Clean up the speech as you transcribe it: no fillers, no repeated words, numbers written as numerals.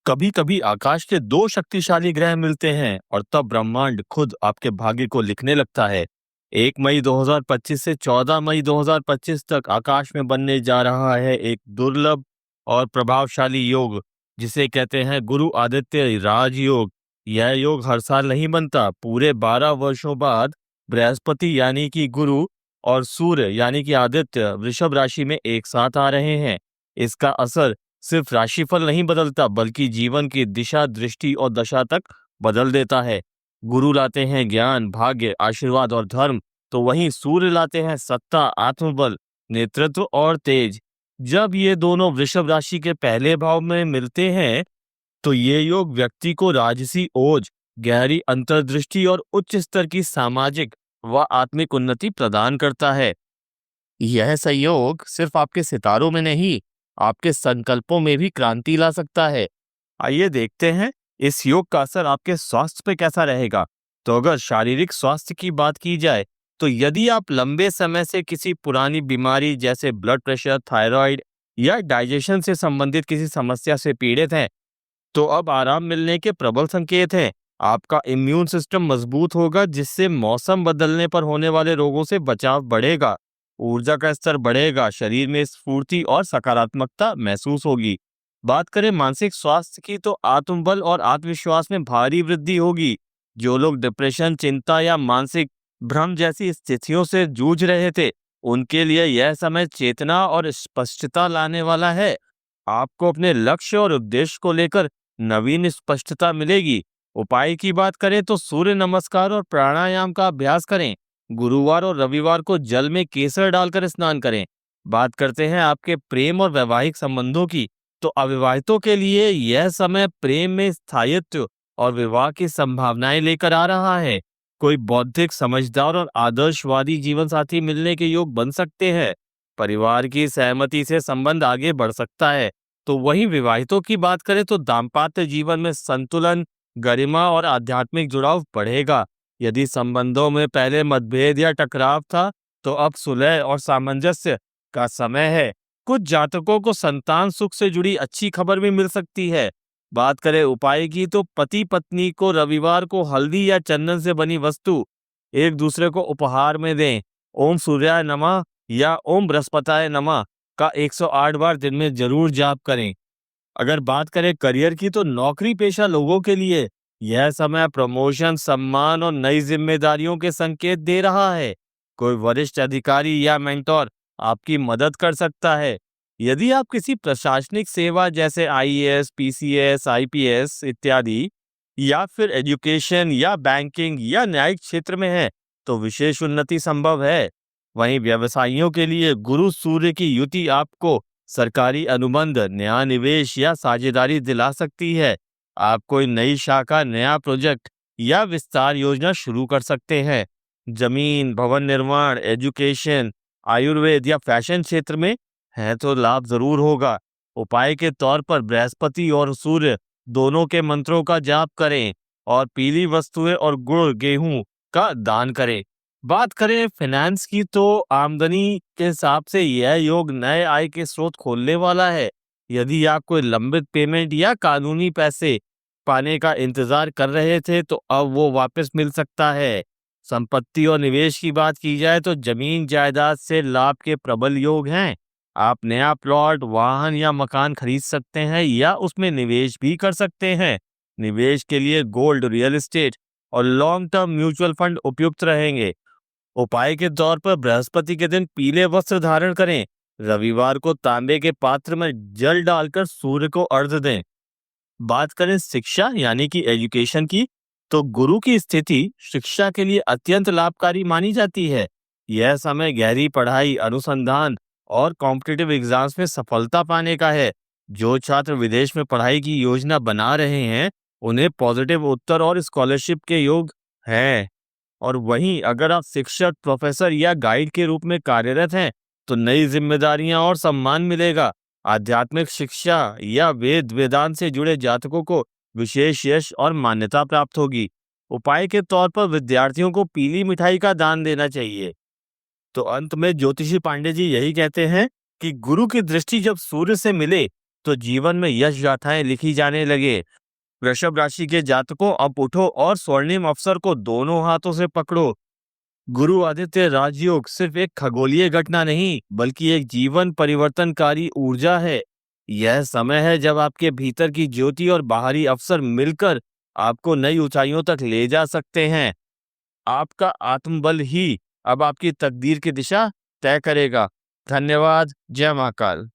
कभी कभी आकाश के दो शक्तिशाली ग्रह मिलते हैं और तब ब्रह्मांड खुद आपके भाग्य को लिखने लगता है। 1 मई 2025 से 14 मई 2025 तक आकाश में बनने जा रहा है एक दुर्लभ और प्रभावशाली योग, जिसे कहते हैं गुरु आदित्य राजयोग। यह योग हर साल नहीं बनता। पूरे 12 वर्षों बाद बृहस्पति यानी कि गुरु और सूर्य यानी कि आदित्य वृषभ राशि में एक साथ आ रहे हैं। इसका असर सिर्फ राशिफल नहीं बदलता, बल्कि जीवन की दिशा, दृष्टि और दशा तक बदल देता है। गुरु लाते हैं ज्ञान, भाग्य, आशीर्वाद और धर्म, तो वहीं सूर्य लाते हैं सत्ता, आत्मबल, नेतृत्व और तेज। जब ये दोनों वृषभ राशि के पहले भाव में मिलते हैं, तो ये योग व्यक्ति को राजसी ओज, गहरी अंतर्दृष्टि और उच्च स्तर की सामाजिक व आत्मिक उन्नति प्रदान करता है। यह संयोग सिर्फ आपके सितारों में नहीं, आपके संकल्पों में भी क्रांति ला सकता है। आइए देखते हैं इस योग का असर आपके स्वास्थ्य पे कैसा रहेगा। तो अगर शारीरिक स्वास्थ्य की बात की जाए, तो यदि आप लंबे समय से किसी पुरानी बीमारी जैसे ब्लड प्रेशर, थायराइड या डाइजेशन से संबंधित किसी समस्या से पीड़ित हैं, तो अब आराम मिलने के प्रबल संकेत हैं। आपका इम्यून सिस्टम मजबूत होगा, जिससे मौसम बदलने पर होने वाले रोगों से बचाव बढ़ेगा। ऊर्जा का स्तर बढ़ेगा, शरीर में स्फूर्ति और सकारात्मकता महसूस होगी। बात करें मानसिक स्वास्थ्य की, तो आत्मबल और आत्मविश्वास में भारी वृद्धि होगी। जो लोग डिप्रेशन, चिंता या मानसिक भ्रम जैसी स्थितियों से जूझ रहे थे, उनके लिए यह समय चेतना और स्पष्टता लाने वाला है। आपको अपने लक्ष्य और उद्देश्य को लेकर नवीन स्पष्टता मिलेगी। उपाय की बात करें तो सूर्य नमस्कार और प्राणायाम का अभ्यास करें। गुरुवार और रविवार को जल में केसर डालकर स्नान करें। बात करते हैं आपके प्रेम और वैवाहिक संबंधों की, तो अविवाहितों के लिए यह समय प्रेम में स्थायित्व और विवाह की संभावनाएं लेकर आ रहा है। कोई बौद्धिक, समझदार और आदर्शवादी जीवन साथी मिलने के योग बन सकते हैं। परिवार की सहमति से संबंध आगे बढ़ सकता है। तो वहीं विवाहितों की बात करें तो दाम्पत्य जीवन में संतुलन, गरिमा और आध्यात्मिक जुड़ाव बढ़ेगा। यदि संबंधों में पहले मतभेद या टकराव था, तो अब सुलह और सामंजस्य का समय है। कुछ जातकों को संतान सुख से जुड़ी अच्छी खबर भी मिल सकती है। बात करें उपाय की, तो पति पत्नी को रविवार को हल्दी या चंदन से बनी वस्तु एक दूसरे को उपहार में दें। ओम सूर्याय नमः या ओम बृहस्पताय नमः का 108 बार दिन में जरूर जाप करें। अगर बात करें करियर की, तो नौकरी पेशा लोगों के लिए यह समय प्रमोशन, सम्मान और नई जिम्मेदारियों के संकेत दे रहा है। कोई वरिष्ठ अधिकारी या मेंटोर आपकी मदद कर सकता है। यदि आप किसी प्रशासनिक सेवा जैसे आईएएस, पीसीएस, आईपीएस इत्यादि, या फिर एजुकेशन या बैंकिंग या न्यायिक क्षेत्र में हैं, तो विशेष उन्नति संभव है। वहीं व्यवसायियों के लिए गुरु सूर्य की युति आपको सरकारी अनुबंध, नया निवेश या साझेदारी दिला सकती है। आप कोई नई शाखा, नया प्रोजेक्ट या विस्तार योजना शुरू कर सकते हैं। जमीन, भवन निर्माण, एजुकेशन, आयुर्वेद या फैशन क्षेत्र में है तो लाभ जरूर होगा। उपाय के तौर पर बृहस्पति और सूर्य दोनों के मंत्रों का जाप करें और पीली वस्तुएं और गुड़, गेहूं का दान करें। बात करें फाइनेंस की, तो आमदनी के हिसाब से यह योग नए आय के स्रोत खोलने वाला है। यदि आप कोई लंबित पेमेंट या कानूनी पैसे पाने का इंतजार कर रहे थे, तो अब वो वापस मिल सकता है। संपत्ति और निवेश की बात की जाए, तो जमीन जायदाद से लाभ के प्रबल योग हैं। आप नया प्लॉट, वाहन या मकान खरीद सकते हैं या उसमें निवेश भी कर सकते हैं। निवेश के लिए गोल्ड, रियल एस्टेट और लॉन्ग टर्म म्यूचुअल फंड उपयुक्त रहेंगे। उपाय के तौर पर बृहस्पति के दिन पीले वस्त्र धारण करें। रविवार को तांबे के पात्र में जल डालकर सूर्य को अर्घ्य दें। बात करें शिक्षा यानी कि एजुकेशन की, तो गुरु की स्थिति शिक्षा के लिए अत्यंत लाभकारी मानी जाती है। यह समय गहरी पढ़ाई, अनुसंधान और कॉम्पिटिटिव एग्जाम्स में सफलता पाने का है। जो छात्र विदेश में पढ़ाई की योजना बना रहे हैं, उन्हें पॉजिटिव उत्तर और स्कॉलरशिप के योग हैं। और वहीं अगर आप शिक्षक, प्रोफेसर या गाइड के रूप में कार्यरत हैं, तो नई जिम्मेदारियां और सम्मान मिलेगा। आध्यात्मिक शिक्षा या वेद वेदांत से जुड़े जातकों को विशेष यश और मान्यता प्राप्त होगी। उपाय के तौर पर विद्यार्थियों को पीली मिठाई का दान देना चाहिए। तो अंत में ज्योतिषी पांडे जी यही कहते हैं कि गुरु की दृष्टि जब सूर्य से मिले, तो जीवन में यश गाथाएं लिखी जाने लगे। वृषभ राशि के जातकों, अब उठो और स्वर्णिम अवसर को दोनों हाथों से पकड़ो। गुरु आदित्य राजयोग सिर्फ एक खगोलीय घटना नहीं, बल्कि एक जीवन परिवर्तनकारी ऊर्जा है। यह समय है जब आपके भीतर की ज्योति और बाहरी अवसर मिलकर आपको नई ऊंचाइयों तक ले जा सकते हैं। आपका आत्मबल ही अब आपकी तकदीर की दिशा तय करेगा। धन्यवाद। जय महाकाल।